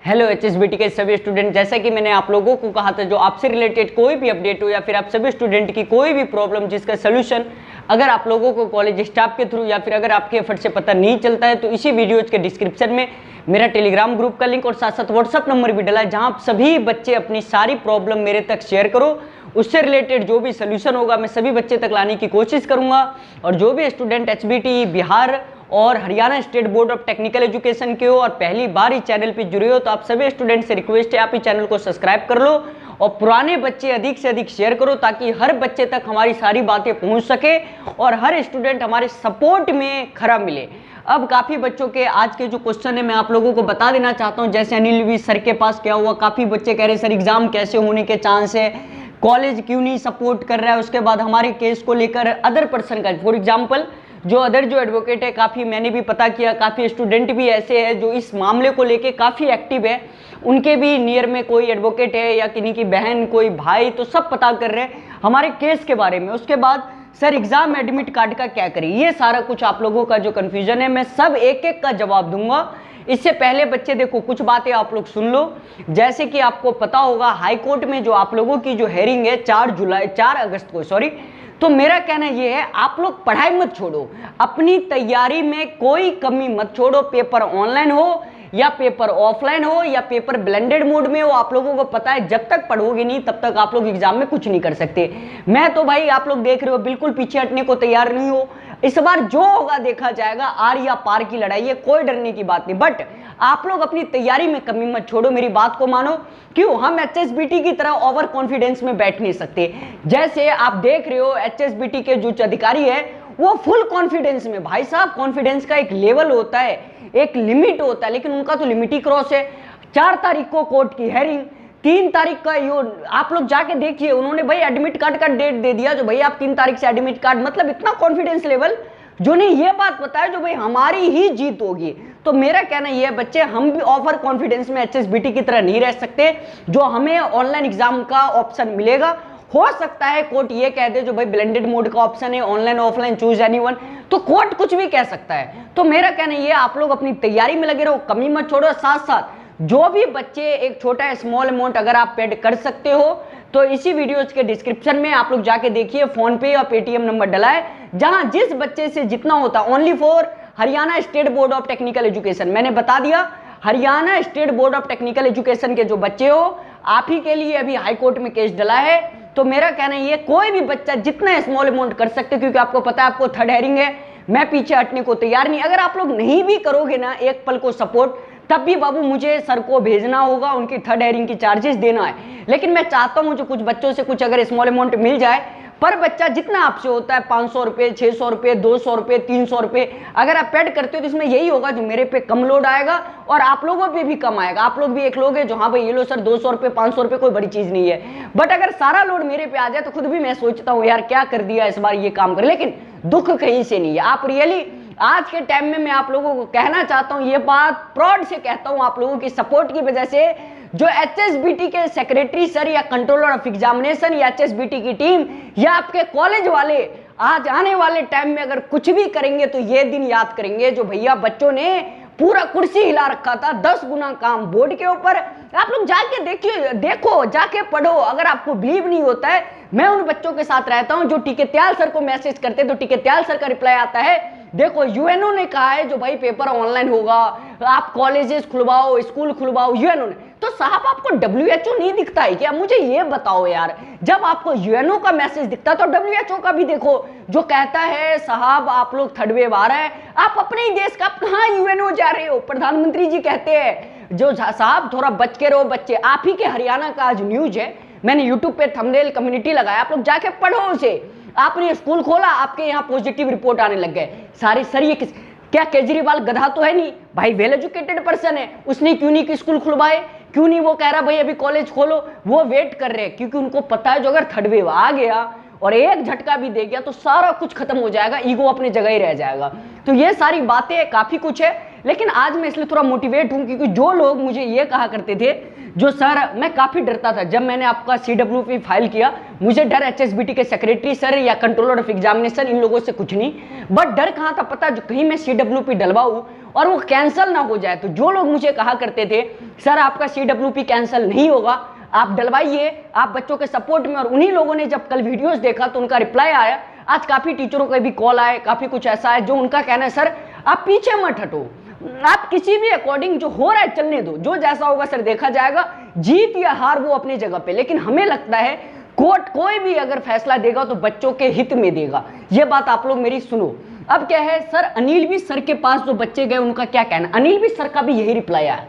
Hello HSBT के सभी student, जैसा कि मैंने आप लोगों को कहा था, जो आपसे रिलेटेड कोई भी अपडेट हो या फिर आप सभी स्टूडेंट की कोई भी प्रॉब्लम जिसका सोल्यूशन अगर आप लोगों को कॉलेज स्टाफ के थ्रू या फिर अगर आपके एफर्ट से पता नहीं चलता है, तो इसी वीडियो के डिस्क्रिप्शन में मेरा टेलीग्राम ग्रुप का लिंक और साथ साथ व्हाट्सअप नंबर भी डला है, जहां आप सभी बच्चे अपनी सारी प्रॉब्लम मेरे तक शेयर करो। उससे रिलेटेड जो भी सोल्यूशन होगा मैं सभी बच्चे तक लाने की कोशिश करूंगा। और जो भी स्टूडेंट एचबीटी बिहार और Haryana state board of technical education के हो और पहली बार इस चैनल पे जुड़े हो, तो आप सभी स्टूडेंट से रिक्वेस्ट है आप इस चैनल को सब्सक्राइब कर लो और पुराने बच्चे अधिक से अधिक शेयर करो, ताकि हर बच्चे तक हमारी सारी बातें पहुंच सके और हर स्टूडेंट हमारे सपोर्ट में खरा मिले। अब काफ़ी बच्चों के आज के जो क्वेश्चन है मैं आप लोगों को बता देना चाहता हूं। जैसे अनिल भी सर के पास क्या हुआ, काफ़ी बच्चे कह रहे सर एग्जाम कैसे होने के चांस है, कॉलेज क्यों नहीं सपोर्ट कर रहा है। उसके बाद हमारे केस को लेकर अदर पर्सन का, फॉर एग्जाम्पल जो एडवोकेट है, काफ़ी मैंने भी पता किया, काफ़ी स्टूडेंट भी ऐसे हैं जो इस मामले को लेके काफ़ी एक्टिव है, उनके भी नियर में कोई एडवोकेट है या किन्हीं की बहन कोई भाई, तो सब पता कर रहे हैं हमारे केस के बारे में। उसके बाद सर एग्जाम एडमिट कार्ड का क्या करें, ये सारा कुछ आप लोगों का जो कन्फ्यूजन है मैं सब एक एक का जवाब दूंगा। इससे पहले बच्चे देखो कुछ बातें आप लोग सुन लो। जैसे कि आपको पता होगा हाई कोर्ट में जो आप लोगों की जो हेयरिंग है 4 अगस्त को, सॉरी, तो मेरा कहना ये है आप लोग पढ़ाई मत छोड़ो, अपनी तैयारी में कोई कमी मत छोड़ो। पेपर ऑनलाइन हो या पेपर ऑफलाइन हो या पेपर ब्लेंडेड मोड में हो, आप लोगों को पता है जब तक पढ़ोगे नहीं तब तक आप लोग एग्जाम में कुछ नहीं कर सकते। मैं तो भाई आप लोग देख रहे हो बिल्कुल पीछे हटने को तैयार नहीं हो। इस बार जो होगा देखा जाएगा, आर या पार की लड़ाई है, कोई डरने की बात नहीं। बट आप लोग अपनी तैयारी में कमी मत छोड़ो, मेरी बात को मानो। क्यों, हम एचएसबीटी की तरह ओवर कॉन्फिडेंस में बैठ नहीं सकते। जैसे आप देख रहे हो एचएसबीटी के जो अधिकारी है वो फुल कॉन्फिडेंस में, भाई साहब कॉन्फिडेंस का एक लेवल होता है, एक लिमिट होता है, लेकिन उनका तो लिमिट ही क्रॉस है। 4 तारीख को कोर्ट की हेयरिंग, 3 तारीख का यो आप लोग जाके देखिए, उन्होंने भाई एडमिट कार्ड का डेट दे दिया, जो भाई आप 3 तारीख से एडमिट कार्ड, मतलब इतना कॉन्फिडेंस लेवल जो नहीं ये बात पता है जो भाई हमारी ही जीत होगी। तो मेरा कहना यह है बच्चे, हम भी ओवर कॉन्फिडेंस में एचएसबीटी की तरह नहीं रह सकते। जो हमें ऑनलाइन एग्जाम का ऑप्शन मिलेगा, हो सकता है कोर्ट ये कह दे जो भाई ब्लेंडेड मोड का ऑप्शन है, ऑनलाइन ऑफलाइन चूज एनीवन, तो कोर्ट कुछ भी कह सकता है। तो मेरा कहना ये आप लोग अपनी तैयारी में लगे रहो, कमी मत छोड़ो। साथ साथ जो भी बच्चे एक छोटा स्मॉल अमाउंट अगर आप पेड कर सकते हो, तो इसी वीडियो के डिस्क्रिप्शन में आप लोग जाके देखिए, फोन पे या पेटीएम नंबर डला है, जहां जिस बच्चे से जितना होता, only for Haryana state board of technical education, मैंने बता दिया Haryana state board of technical education के जो बच्चे हो, आप ही के लिए अभी हाई कोर्ट में केस डला है। तो मेरा कहना ये, कोई भी बच्चा जितना स्मॉल अमाउंट कर सकते, क्योंकि आपको पता है आपको थर्ड हेयरिंग है, मैं पीछे हटने को तैयार नहीं। अगर आप लोग नहीं भी करोगे ना एक पल को सपोर्ट, तब भी बाबू मुझे सर को भेजना होगा, उनकी थर्ड हेयरिंग की चार्जेस देना है। लेकिन मैं चाहता हूं जो कुछ बच्चों से कुछ अगर स्मॉल अमाउंट मिल जाए, पर बच्चा जितना आपसे होता है 500 रुपये, 600 रुपये, 200 रुपये, 300 रुपये, अगर आप पेड करते हो तो इसमें यही होगा जो मेरे पे कम लोड आएगा और आप लोगों पे भी कम आएगा। आप लोग भी एक लोग है जो हाँ भाई ये लो सर 200 रुपये, 500 रुपये कोई बड़ी चीज नहीं है। बट अगर सारा लोड मेरे पे आ जाए तो खुद भी मैं सोचता हूँ यार क्या कर दिया इस बार ये काम कर, लेकिन दुख कहीं से नहीं है। आप रियली आज के टाइम में मैं आप लोगों को कहना चाहता हूं, ये बात प्राउड से कहता हूं, आप लोगों की सपोर्ट की वजह से जो एचएसबीटी के सेक्रेटरी सर या कंट्रोलर ऑफ एग्जामिनेशन या एचएसबीटी की टीम या आपके कॉलेज वाले आज आने वाले टाइम में अगर कुछ भी करेंगे तो ये दिन याद करेंगे जो भैया बच्चों ने पूरा कुर्सी हिला रखा था, 10 गुना काम बोर्ड के ऊपर। आप लोग जाके देखिए, देखो जाके पढ़ो। अगर आपको बिलीव नहीं होता है, मैं उन बच्चों के साथ रहता हूं जो टिकेत्याल सर को मैसेज करते, तो टिकेत्याल सर का रिप्लाई आता है, देखो यूएनओ ने कहा है जो भाई पेपर ऑनलाइन होगा, आप कॉलेजेस खुलवाओ, स्कूल खुलवाओ, यूएनओ ने। तो साहब आपको डब्ल्यूएचओ नहीं दिखता है क्या? मुझे ये बताओ यार, जब आपको यूएनओ का मैसेज दिखता तो डब्ल्यूएचओ का भी देखो, जो कहता है साहब आप लोग थर्ड वेव आ रहा है, आप अपने ही देश का, आप कहाँ यूएनओ जा रहे हो? प्रधानमंत्री जी कहते हैं जो साहब थोड़ा बच के रहो बच्चे। आप ही के हरियाणा का आज न्यूज है, मैंने यूट्यूब पे थंबनेल कम्युनिटी लगाया, आप लोग जाके पढ़ो उसे। आपने स्कूल खोला, आपके यहाँ पॉजिटिव रिपोर्ट आने लग गए सारे। सर ये क्या केजरीवाल गधा तो है नहीं भाई, वेल एजुकेटेड पर्सन है, उसने क्यों नहीं स्कूल खुलवाए, क्यों नहीं वो कह रहा भाई अभी कॉलेज खोलो? वो वेट कर रहे हैं क्योंकि उनको पता है जो अगर थर्ड वेव आ गया और एक झटका भी दे गया तो सारा कुछ खत्म हो जाएगा, ईगो अपनी जगह ही रह जाएगा। तो ये सारी बातें काफी कुछ है, लेकिन आज मैं इसलिए थोड़ा मोटिवेट हूं क्योंकि जो लोग मुझे ये कहा करते थे जो सर मैं काफ़ी डरता था जब मैंने आपका CWP फाइल किया, मुझे डर HSBT के सेक्रेटरी सर या कंट्रोलर ऑफ एग्जामिनेशन इन लोगों से कुछ नहीं, बट डर कहाँ था पता, जो कहीं मैं CWP डलवाऊँ और वो कैंसिल ना हो जाए। तो जो लोग मुझे कहा करते थे सर आपका CWP कैंसिल नहीं होगा, आप डलवाइए, आप बच्चों के सपोर्ट में, और उन्हीं लोगों ने जब कल वीडियोस देखा तो उनका रिप्लाई आया। आज काफ़ी टीचरों के भी कॉल आए, काफ़ी कुछ ऐसा है जो उनका कहना है सर आप पीछे मत हटो, आप किसी भी अकॉर्डिंग जो हो रहा है चलने दो, जो जैसा होगा सर देखा जाएगा, जीत या हार वो अपनी जगह पे। लेकिन हमें लगता है कोर्ट कोई भी अगर फैसला देगा तो बच्चों के हित में देगा, ये बात आप लोग मेरी सुनो। अब क्या है सर, अनिल भी सर के पास जो बच्चे गए उनका क्या कहना, अनिल भी सर का भी यही रिप्लाई आया।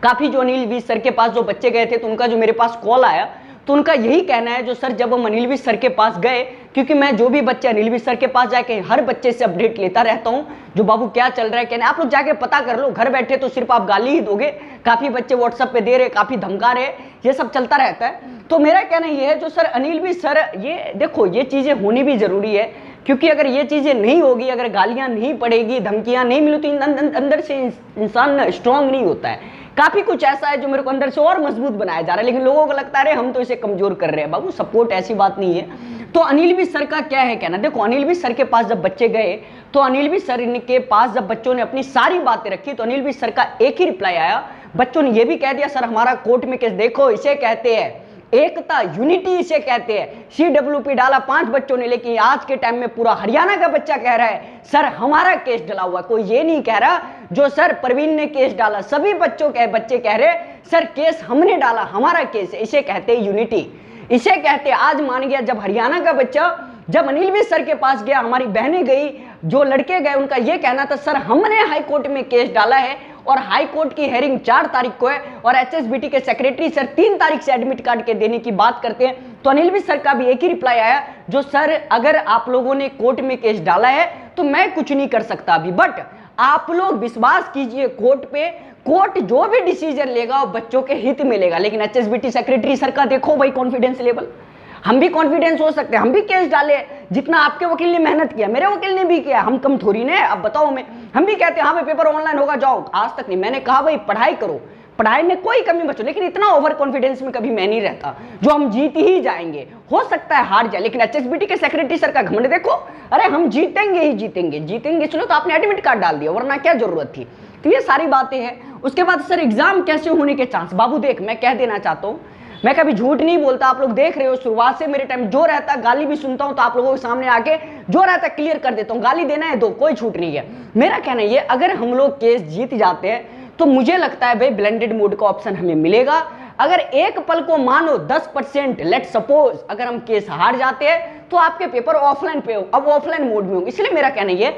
काफ़ी जो अनिल भी सर के पास जो बच्चे गए थे तो उनका जो मेरे पास कॉल आया तो उनका यही कहना है जो सर जब हम अनिल भी सर के पास गए, क्योंकि मैं जो भी बच्चे अनिल भी सर के पास जाके हर बच्चे से अपडेट लेता रहता हूँ, जो बाबू क्या चल रहा है क्या नहीं, आप लोग जाके पता कर लो, घर बैठे तो सिर्फ आप गाली ही दोगे, काफ़ी बच्चे व्हाट्सएप पे दे रहे, काफ़ी धमका रहे, ये सब चलता रहता है। तो मेरा कहना ये है जो सर अनिल भी सर, ये देखो ये चीज़ें होनी भी ज़रूरी है, क्योंकि अगर ये चीज़ें नहीं होगी, अगर गालियाँ नहीं पड़ेगी, धमकियाँ नहीं मिली तो अंदर से इंसान स्ट्रांग नहीं होता है। काफ़ी कुछ ऐसा है जो मेरे को अंदर से और मजबूत बनाया जा रहा है, लेकिन लोगों को लगता है हम तो इसे कमजोर कर रहे हैं। बाबू सपोर्ट ऐसी बात नहीं है। तो अनिल भी सर का क्या है कहना, देखो अनिल भी सर के पास जब बच्चे गए तो अनिल भी सर के पास जब बच्चों ने अपनी सारी बातें रखी तो अनिल भी सर का एक ही रिप्लाई आया, बच्चों ने यह भी कह दिया सर हमारा कोर्ट में केस देखो, इसे कहते हैं एकता, यूनिटी इसे कहते हैं। CWP डाला 5 बच्चों ने, लेकिन आज के टाइम में पूरा हरियाणा का बच्चा कह रहा है सर हमारा केस डला हुआ है। कोई ये नहीं कह रहा जो सर परवीन ने केस डाला, सभी बच्चे कह रहे सर केस हमने डाला, हमारा केस है। इसे कहते हैं यूनिटी, इसे कहते हैं आज मान गया जब हरियाणा का बच्चा जब अनिल भी सर के पास गया, हमारी बहनें गई, जो लड़के गए, उनका यह कहना था सर हमने हाई कोर्ट में केस डाला है और हाई कोर्ट की हेयरिंग 4 तारीख को है और HSBT के सेक्रेटरी सर 3 तारीख से एडमिट कार्ड के देने की बात करते हैं। तो अनिल भी सर का भी एक ही रिप्लाई आया जो सर अगर आप लोगों ने कोर्ट में केस डाला है तो मैं कुछ नहीं कर सकता अभी, बट आप लोग विश्वास कीजिए कोर्ट पे, कोर्ट जो भी डिसीजन लेगा वो बच्चों के हित में लेगा। लेकिन HSBT सेक्रेटरी सर का देखो भाई कॉन्फिडेंस लेवल, हम भी कॉन्फिडेंस हो सकते हैं, हम भी केस डाले, जितना आपके वकील ने मेहनत किया मेरे वकील ने भी किया, हम कम थोड़ी ने। अब बताओ हम भी कहते हैं हाँ भाई पेपर ऑनलाइन होगा जाओ, आज तक नहीं। मैंने कहा भाई पढ़ाई करो, पढ़ाई में कोई कमी बचो, लेकिन इतना ओवर कॉन्फिडेंस में कभी मैं नहीं रहता जो हम जीत ही जाएंगे, हो सकता है हार जाए। लेकिन HSBT के सेक्रेटरी सर का घमंड देखो, अरे हम जीतेंगे ही जीतेंगे। चलो तो आपने एडमिट कार्ड डाल दिया, वरना क्या जरूरत थी। तो ये सारी बातें हैं। उसके बाद सर एग्जाम कैसे होने के चांस, बाबू देख मैं कह देना चाहता हूँ, मैं कभी झूठ नहीं बोलता, आप लोग देख रहे हो शुरुआत से मेरे टाइम जो रहता, गाली भी सुनता हूं तो आप लोगों के सामने आके जो रहता क्लियर कर देता हूं, गाली देना है दो, कोई छूट नहीं है। मेरा कहना ये अगर हम लोग केस जीत जाते हैं तो मुझे लगता है भाई ब्लेंडेड मोड का ऑप्शन हमें मिलेगा। अगर एक पल को मानो 10% लेट सपोज अगर हम केस हार जाते हैं तो आपके पेपर ऑफलाइन पे हो, अब ऑफलाइन मोड में हो। इसलिए मेरा कहना ये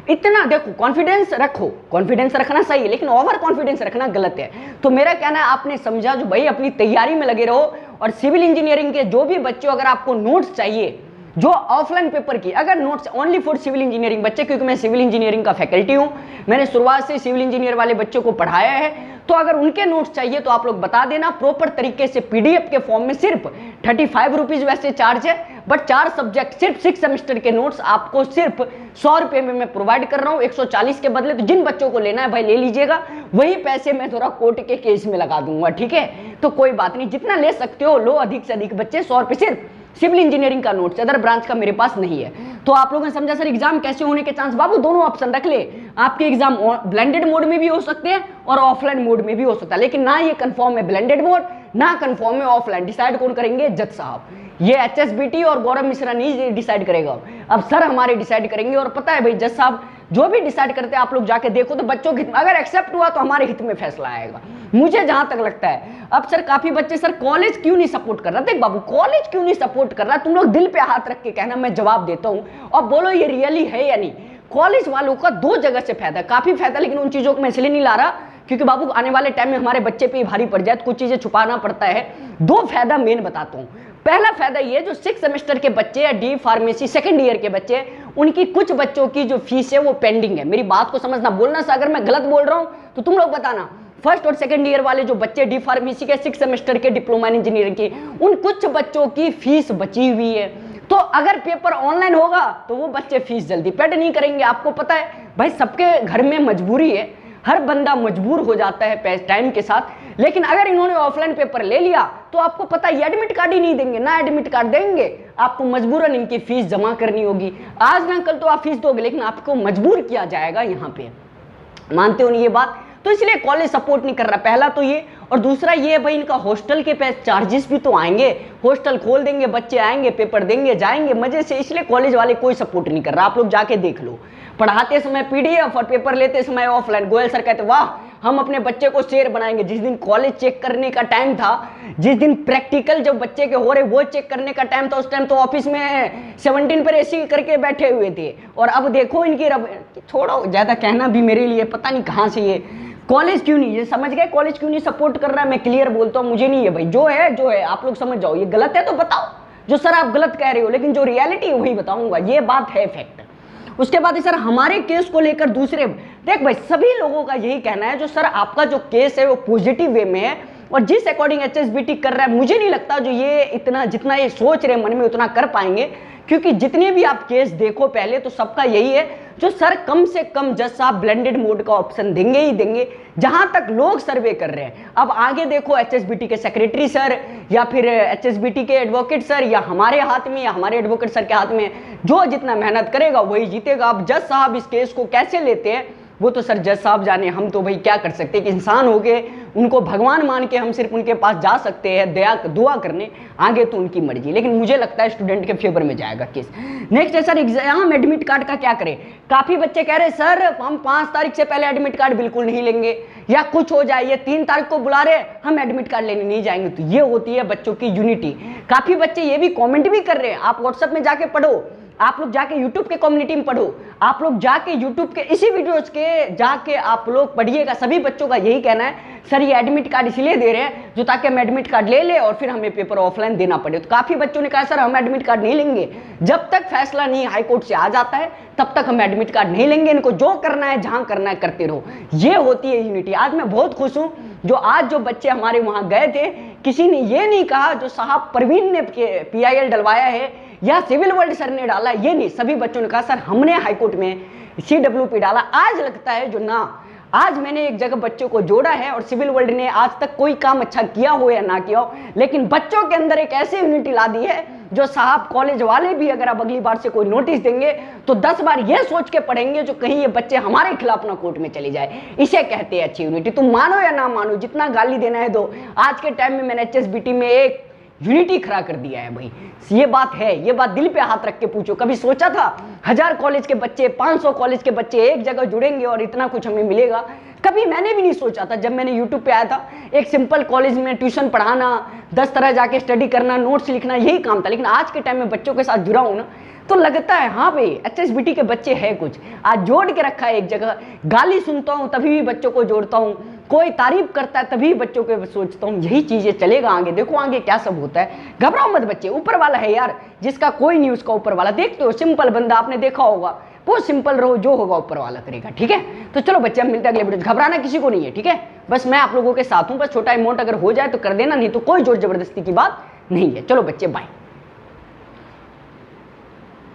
इतना देखो कॉन्फिडेंस रखो, कॉन्फिडेंस रखना सही है लेकिन ओवर कॉन्फिडेंस रखना गलत है। तो मेरा कहना है आपने समझा जो भाई अपनी तैयारी में लगे रहो। और सिविल इंजीनियरिंग के जो भी बच्चों अगर आपको नोट्स चाहिए जो ऑफलाइन पेपर की, अगर notes only for civil engineering बच्चे, क्योंकि मैं सिविल इंजीनियरिंग का फैकल्टी हूं, मैंने शुरुआत से सिविल इंजीनियर वाले बच्चों को पढ़ाया है, तो अगर उनके नोट्स चाहिए तो आप लोग बता देना प्रॉपर तरीके से PDF के फॉर्म में। सिर्फ 35 रुपीज वैसे चार्ज है, बट 4 सब्जेक्ट सिर्फ 6 सेमेस्टर के नोट्स आपको सिर्फ 100 रुपये में मैं प्रोवाइड कर रहा हूँ 140 के बदले। तो जिन बच्चों को लेना है भाई ले लीजिएगा, वही पैसे मैं थोड़ा कोर्ट के केस में लगा दूंगा, ठीक है। तो कोई बात नहीं, जितना ले सकते हो लो, अधिक से अधिक बच्चे 100 रुपये सिर्फ सिविल इंजीनियरिंग का नोट्स, अदर ब्रांच का मेरे पास नहीं है। तो आप लोगों ने समझा सर एग्जाम कैसे होने के चांस, बाबू दोनों ऑप्शन रख ले, आपके एग्जाम ब्लेंडेड मोड में भी हो सकते हैं और ऑफलाइन मोड में भी हो सकता है, लेकिन ना ये कंफर्म है ब्लेंडेड मोड, ना कंफर्म है ऑफलाइन। डिसाइड कौन करेंगे? जज साहब। ये HSBT और गौरव मिश्रा नहीं डिसाइड करेगा, अब सर हमारे डिसाइड करेंगे। और पता है भाई जज साहब जो भी डिसाइड करते हैं आप लोग जाके देखो तो बच्चों के हित में, अगर एक्सेप्ट हुआ तो हमारे हित में फैसला आएगा, मुझे जहां तक लगता है। अब सर काफी बच्चे सर कॉलेज क्यों नहीं सपोर्ट कर रहा, देख बाबू कॉलेज क्यों नहीं सपोर्ट कर रहा, तुम लोग दिल पे हाथ रख के कहना, मैं जवाब देता हूं और बोलो ये रियली है या नहीं। कॉलेज वालों का 2 जगह से फायदा, काफी फायदा, लेकिन उन चीजों को मैं इसलिए नहीं ला रहा क्योंकि बाबू आने वाले टाइम में हमारे बच्चे पे ही भारी पड़ जाए तो कुछ चीजें छुपाना पड़ता है। 2 फायदा मेन बताता हूँ। पहला फायदा ये जो 6 सेमेस्टर के बच्चे या D फार्मेसी सेकंड ईयर के बच्चे, उनकी कुछ बच्चों की जो फीस है वो पेंडिंग है। मेरी बात को समझना, बोलना से अगर मैं गलत बोल रहा हूं तो तुम लोग बताना। फर्स्ट और सेकंड ईयर वाले जो बच्चे D फार्मेसी के 6 सेमेस्टर के डिप्लोमा इन इंजीनियरिंग की, उन कुछ बच्चों की फीस बची हुई है। तो अगर पेपर ऑनलाइन होगा तो वो बच्चे फीस जल्दी पेड नहीं करेंगे। आपको पता है भाई सबके घर में मजबूरी है, हर बंदा मजबूर हो जाता है टाइम के साथ, लेकिन अगर इन्होंने ऑफलाइन पेपर ले लिया तो आपको पता है एडमिट कार्ड ही नहीं देंगे, ना एडमिट कार्ड देंगे, आपको मजबूरन इनकी फीस जमा करनी होगी। आज ना कल तो आप फीस दोगे, लेकिन आपको मजबूर किया जाएगा यहाँ पे। मानते हो नहीं ये बात? तो इसलिए कॉलेज सपोर्ट नहीं कर रहा, पहला तो ये। और दूसरा ये भाई इनका हॉस्टल के पैसे चार्जेस भी तो आएंगे, हॉस्टल खोल देंगे, बच्चे आएंगे, पेपर देंगे, जाएंगे मजे से, इसलिए कॉलेज वाले कोई सपोर्ट नहीं कर रहा। आप लोग जाके देख लो, पढ़ाते समय पीडीएफ और पेपर लेते समय ऑफलाइन। गोयल सर कहते वाह हम अपने बच्चे को शेर बनाएंगे। जिस दिन कॉलेज चेक करने का टाइम था, जिस दिन प्रैक्टिकल जब बच्चे के हो रहे वो चेक करने का टाइम था, उस टाइम तो ऑफिस में 17 पर एसी करके बैठे हुए थे। और अब देखो इनकी छोड़ो, ज्यादा कहना भी मेरे लिए पता नहीं कहाँ से ये कॉलेज क्यों नहीं, ये समझ गए कॉलेज क्यों नहीं सपोर्ट कर रहा है। मैं क्लियर बोलता हूँ, मुझे नहीं है भाई, जो है आप लोग समझ जाओ। ये गलत है तो बताओ, जो सर आप गलत कह रहे हो, लेकिन जो रियलिटी है वही बताऊंगा, ये बात है फैक्ट। उसके बाद सर हमारे केस को लेकर दूसरे, देख भाई सभी लोगों का यही कहना है जो सर आपका जो केस है वो पॉजिटिव वे में है, और जिस अकॉर्डिंग HSBT कर रहा है मुझे नहीं लगता जो ये इतना जितना ये सोच रहे मन में उतना कर पाएंगे। क्योंकि जितने भी आप केस देखो पहले तो सबका यही है जो सर कम से कम जज साहब ब्लेंडेड मोड का ऑप्शन देंगे ही देंगे, जहां तक लोग सर्वे कर रहे हैं। अब आगे देखो HSBT के सेक्रेटरी सर या फिर HSBT के एडवोकेट सर या हमारे हाथ में या हमारे एडवोकेट सर के हाथ में, जो जितना मेहनत करेगा वही जीतेगा। अब जज साहब इस केस को कैसे लेते हैं वो तो सर जज साहब जाने, हम तो भाई क्या कर सकते हैं कि इंसान हो गए, उनको भगवान मान के हम सिर्फ उनके पास जा सकते हैं दया दुआ करने, आगे तो उनकी मर्जी। लेकिन मुझे लगता है स्टूडेंट के फेवर में जाएगा केस। नेक्स्ट है सर एग्जाम एडमिट कार्ड का क्या करें। काफी बच्चे कह रहे सर हम 5 तारीख से पहले एडमिट कार्ड बिल्कुल नहीं लेंगे, या कुछ हो जाए, ये 3 तारीख को बुला रहे हम एडमिट कार्ड लेने नहीं जाएंगे। तो ये होती है बच्चों की यूनिटी। काफी बच्चे ये भी कॉमेंट भी कर रहे हैं, आप व्हाट्सएप में जाके पढ़ो, आप लोग जाके YouTube के कम्युनिटी में पढ़ो, आप लोग जाके YouTube के इसी वीडियोस के जाके आप लोग पढ़िएगा। सभी बच्चों का यही कहना है सर ये एडमिट कार्ड इसलिए दे रहे हैं जो ताकि हम एडमिट कार्ड ले ले और फिर हमें पेपर ऑफलाइन देना पड़े। तो काफी बच्चों ने कहा सर हम एडमिट कार्ड नहीं लेंगे, जब तक फैसला नहीं हाई कोर्ट से आ जाता है तब तक हम एडमिट कार्ड नहीं लेंगे, इनको जो करना है जहां करना है करते रहो। ये होती है यूनिटी। आज मैं बहुत खुश हूं जो आज जो बच्चे हमारे वहां गए थे, किसी ने ये नहीं कहा जो साहब परवीन ने PIL डलवाया है या सिविल वर्ल्ड सर ने डाला, ये नहीं, सभी बच्चों ने कहा सर हमने हाईकोर्ट में CWP डाला। आज लगता है जो ना, आज मैंने एक जगह बच्चों को जोड़ा है और सिविल वर्ल्ड ने आज तक कोई काम अच्छा किया हो या ना किया हो, लेकिन बच्चों के अंदर एक ऐसी यूनिटी ला दी है जो साहब कॉलेज वाले भी अगर अब अगली बार से कोई नोटिस देंगे तो 10 बार ये सोच के पढ़ेंगे जो कहीं ये बच्चे हमारे खिलाफ ना कोर्ट में चले जाए। इसे कहते हैं अच्छी यूनिटी। तुम मानो या ना मानो, जितना गाली देना है दो। आज के टाइम में मैंने HSBT में एक यूनिटी खड़ा कर दिया है भाई, ये बात है, ये बात दिल पे हाथ रख के पूछो। कभी सोचा था 1000 कॉलेज के बच्चे 500 कॉलेज के बच्चे एक जगह जुड़ेंगे और इतना कुछ हमें मिलेगा? कभी मैंने भी नहीं सोचा था। जब मैंने YouTube पे आया था, एक सिंपल कॉलेज में ट्यूशन पढ़ाना, 10 तरह जाके स्टडी करना, नोट्स लिखना, यही काम था। लेकिन आज के टाइम में बच्चों के साथ जुड़ा हूं ना, तो लगता है हाँ भाई HSBT के बच्चे है कुछ, आज जोड़ के रखा है एक जगह। गाली सुनता हूँ तभी भी बच्चों को जोड़ता हूँ, कोई तारीफ करता है तभी बच्चों के सोचता हूँ। यही चीजें चलेगा आगे, देखो आगे क्या सब होता है। घबराओ मत बच्चे, ऊपर वाला है यार, जिसका कोई नहीं उसका ऊपर वाला। देखते हो सिंपल बंदा, आपने देखा होगा, वो सिंपल रहो, जो होगा ऊपर वाला करेगा। ठीक है, तो चलो बच्चे हम मिलते हैं अगले वीडियो। घबराना किसी को नहीं है, ठीक है, बस मैं आप लोगों के साथ हूँ। बस छोटा अमाउंट अगर हो जाए तो कर देना, नहीं तो कोई जोर जबरदस्ती की बात नहीं है। चलो बच्चे बाय।